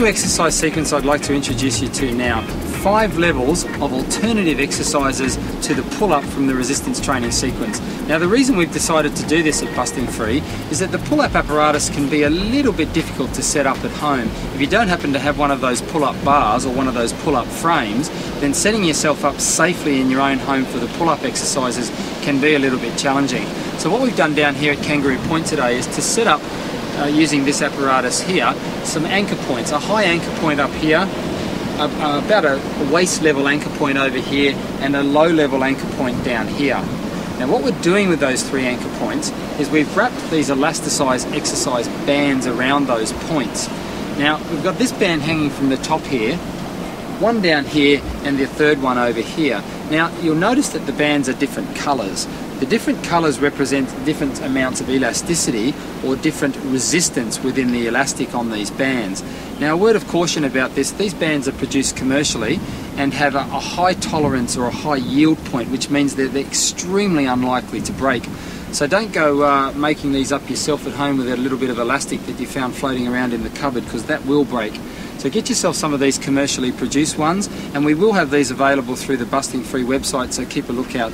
new exercise sequence I'd like to introduce you to now. 5 levels of alternative exercises to the pull-up from the resistance training sequence. Now the reason we've decided to do this at Busting Free is that the pull-up apparatus can be a little bit difficult to set up at home. If you don't happen to have one of those pull-up bars or one of those pull-up frames, then setting yourself up safely in your own home for the pull-up exercises can be a little bit challenging. So what we've done down here at Kangaroo Point today is to set up, using this apparatus here, some anchor points. A high anchor point up here, about a waist level anchor point over here, and a low level anchor point down here. Now what we're doing with those 3 anchor points is we've wrapped these elasticized exercise bands around those points. Now we've got this band hanging from the top here, one down here, and the third one over here. Now you'll notice that the bands are different colours. The different colours represent different amounts of elasticity or different resistance within the elastic on these bands. Now a word of caution about this, these bands are produced commercially and have a high tolerance or a high yield point, which means that they're extremely unlikely to break. So don't go making these up yourself at home with a little bit of elastic that you found floating around in the cupboard, because that will break. So get yourself some of these commercially produced ones, and we will have these available through the Busting Free website, so keep a lookout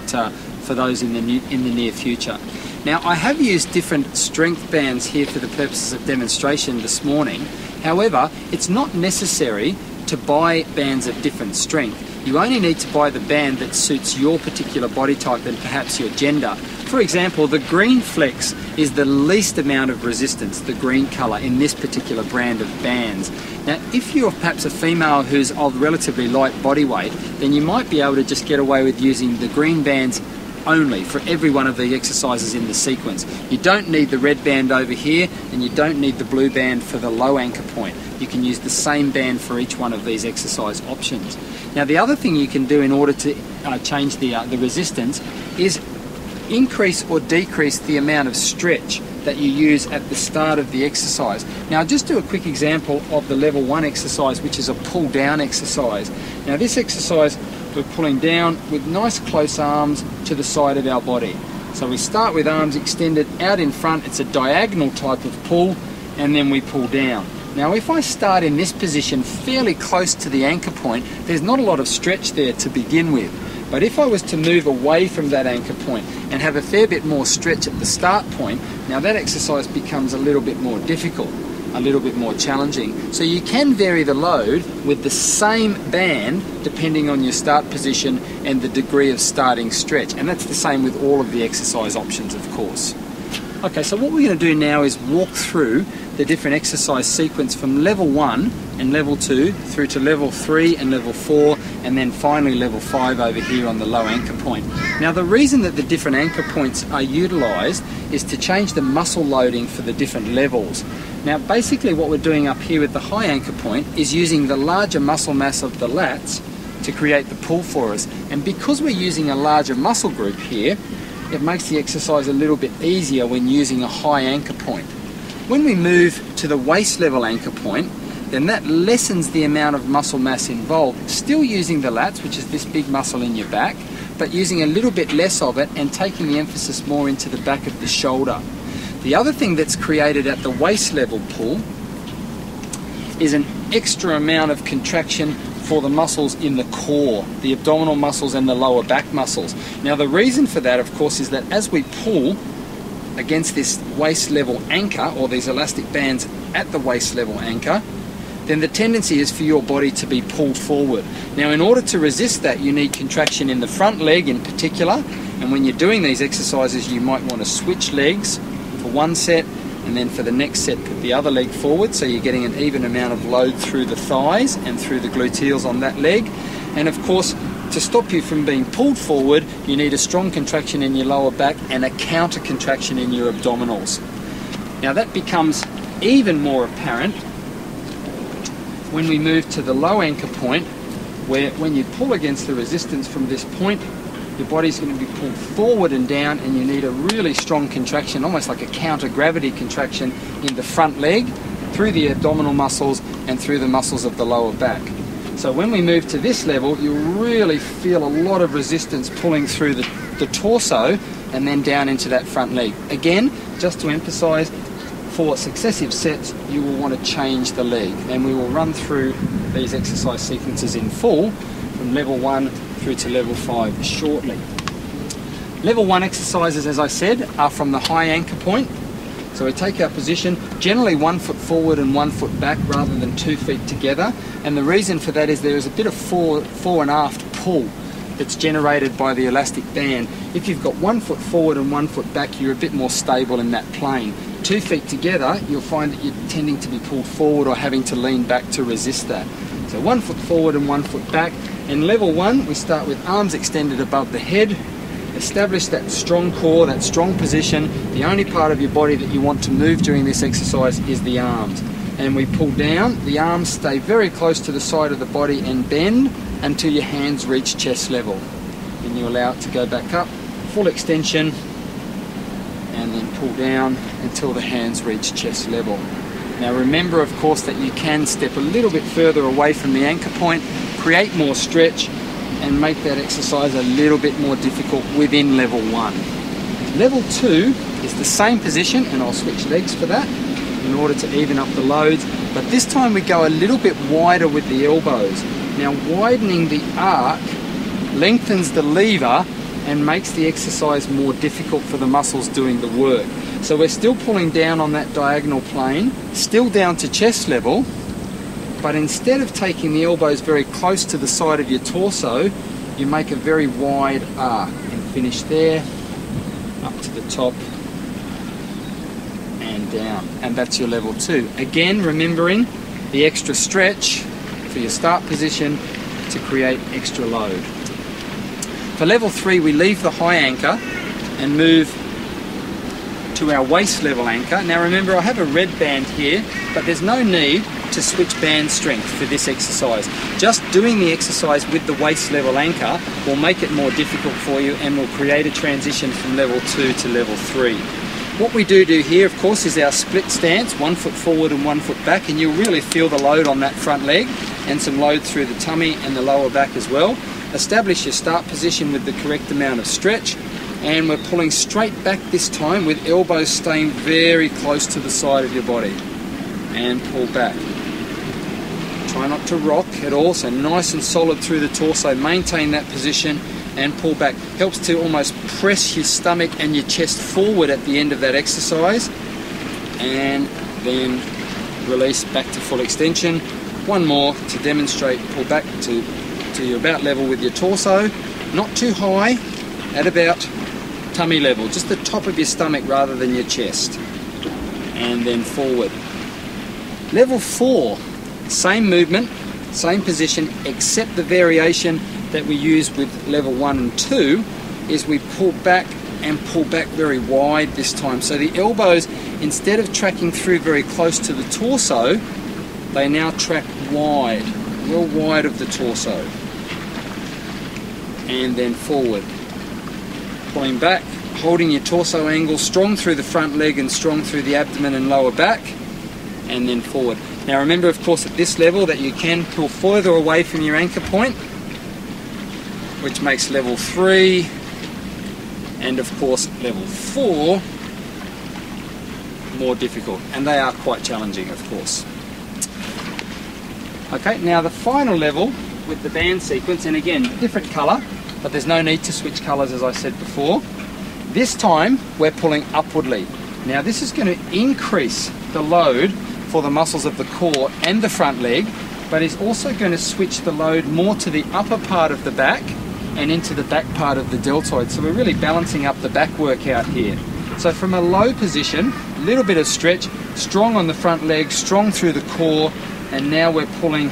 for those in the near future. Now I have used different strength bands here for the purposes of demonstration this morning. However, it's not necessary to buy bands of different strength. You only need to buy the band that suits your particular body type and perhaps your gender. For example, the green flex is the least amount of resistance, the green colour, in this particular brand of bands. Now, if you're perhaps a female who's of relatively light body weight, then you might be able to just get away with using the green bands only for every one of the exercises in the sequence. You don't need the red band over here, and you don't need the blue band for the low anchor point. You can use the same band for each one of these exercise options. Now the other thing you can do in order to change the resistance is increase or decrease the amount of stretch that you use at the start of the exercise. Now just do a quick example of the level 1 exercise, which is a pull down exercise. Now this exercise we're pulling down with nice close arms to the side of our body. So we start with arms extended out in front, it's a diagonal type of pull, and then we pull down. Now if I start in this position fairly close to the anchor point, there's not a lot of stretch there to begin with. But if I was to move away from that anchor point and have a fair bit more stretch at the start point, now that exercise becomes a little bit more difficult, a little bit more challenging. So you can vary the load with the same band depending on your start position and the degree of starting stretch. And that's the same with all of the exercise options, of course. Okay, so what we're going to do now is walk through the different exercise sequence from level 1 and level 2 through to level 3 and level 4, and then finally level 5 over here on the low anchor point. Now the reason that the different anchor points are utilised is to change the muscle loading for the different levels. Now basically what we're doing up here with the high anchor point is using the larger muscle mass of the lats to create the pull for us. And because we're using a larger muscle group here, it makes the exercise a little bit easier when using a high anchor point. When we move to the waist level anchor point, then that lessens the amount of muscle mass involved, still using the lats, which is this big muscle in your back, but using a little bit less of it and taking the emphasis more into the back of the shoulder. The other thing that's created at the waist level pull is an extra amount of contraction for the muscles in the core, the abdominal muscles and the lower back muscles. Now the reason for that, of course, is that as we pull against this waist level anchor, or these elastic bands at the waist level anchor, then the tendency is for your body to be pulled forward. Now in order to resist that, you need contraction in the front leg in particular, and when you're doing these exercises you might want to switch legs for one set, and then for the next set put the other leg forward, so you're getting an even amount of load through the thighs and through the gluteals on that leg. And of course, to stop you from being pulled forward, you need a strong contraction in your lower back and a counter contraction in your abdominals. Now that becomes even more apparent when we move to the low anchor point, where when you pull against the resistance from this point, your body's going to be pulled forward and down, and you need a really strong contraction, almost like a counter-gravity contraction in the front leg, through the abdominal muscles and through the muscles of the lower back. So when we move to this level, you'll really feel a lot of resistance pulling through the torso and then down into that front leg. Again, just to emphasize, for successive sets, you will want to change the leg. And we will run through these exercise sequences in full from level 1 through to level 5 shortly. Level 1 exercises, as I said, are from the high anchor point. So we take our position, generally 1 foot forward and 1 foot back rather than 2 feet together. And the reason for that is there is a bit of fore and aft pull that's generated by the elastic band. If you've got 1 foot forward and 1 foot back, you're a bit more stable in that plane. 2 feet together, you'll find that you're tending to be pulled forward or having to lean back to resist that. So 1 foot forward and 1 foot back. In level 1, we start with arms extended above the head. Establish that strong core, that strong position. The only part of your body that you want to move during this exercise is the arms. And we pull down, the arms stay very close to the side of the body and bend until your hands reach chest level. Then you allow it to go back up, full extension, and then pull down until the hands reach chest level. Now remember, of course, that you can step a little bit further away from the anchor point, create more stretch, and make that exercise a little bit more difficult within level 1. Level 2 is the same position, and I'll switch legs for that in order to even up the loads, but this time we go a little bit wider with the elbows. Now widening the arc lengthens the lever and makes the exercise more difficult for the muscles doing the work. So we're still pulling down on that diagonal plane, still down to chest level, but instead of taking the elbows very close to the side of your torso, you make a very wide arc and finish there, up to the top and down. And that's your level 2. Again, remembering the extra stretch for your start position to create extra load. For level 3, we leave the high anchor and move to our waist level anchor. Now remember, I have a red band here, but there's no need to switch band strength for this exercise. Just doing the exercise with the waist level anchor will make it more difficult for you and will create a transition from level 2 to level 3. What we do here, of course, is our split stance, 1 foot forward and 1 foot back, and you'll really feel the load on that front leg and some load through the tummy and the lower back as well. Establish your start position with the correct amount of stretch, and we're pulling straight back this time with elbows staying very close to the side of your body. And pull back. Try not to rock at all, so nice and solid through the torso. Maintain that position and pull back. Helps to almost press your stomach and your chest forward at the end of that exercise. And then release back to full extension. One more to demonstrate. Pull back to you're about level with your torso. Not too high, at about tummy level. Just the top of your stomach rather than your chest. And then forward. Level 4, same movement, same position, except the variation that we use with level 1 and 2 is we pull back and pull back very wide this time. So the elbows, instead of tracking through very close to the torso, they now track wide, well wide of the torso. And then forward. Pulling back, holding your torso angle strong through the front leg and strong through the abdomen and lower back. And then forward. Now remember, of course, at this level that you can pull further away from your anchor point, which makes level 3 and of course level 4 more difficult, and they are quite challenging, of course. Okay, now the final level with the band sequence, and again different colour, but there's no need to switch colours as I said before. This time we're pulling upwardly. Now this is going to increase the load for the muscles of the core and the front leg, but is also going to switch the load more to the upper part of the back and into the back part of the deltoid. So we're really balancing up the back workout here. So from a low position, a little bit of stretch, strong on the front leg, strong through the core, and now we're pulling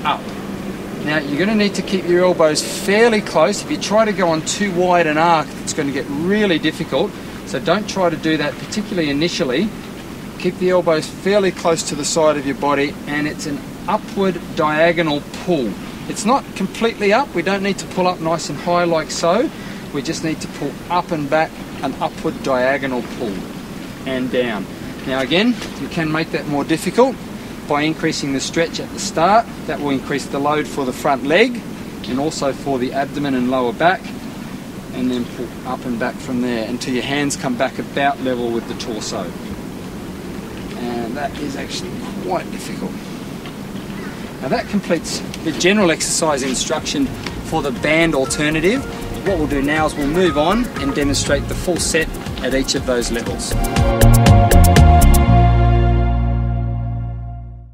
up. Now you're going to need to keep your elbows fairly close. If you try to go on too wide an arc, it's going to get really difficult. So don't try to do that, particularly initially. Keep the elbows fairly close to the side of your body, and it's an upward diagonal pull. It's not completely up. We don't need to pull up nice and high like so. We just need to pull up and back, an upward diagonal pull, and down. Now again, you can make that more difficult by increasing the stretch at the start. That will increase the load for the front leg and also for the abdomen and lower back, and then pull up and back from there until your hands come back about level with the torso. and that is actually quite difficult. Now that completes the general exercise instruction for the band alternative. What we'll do now is we'll move on and demonstrate the full set at each of those levels.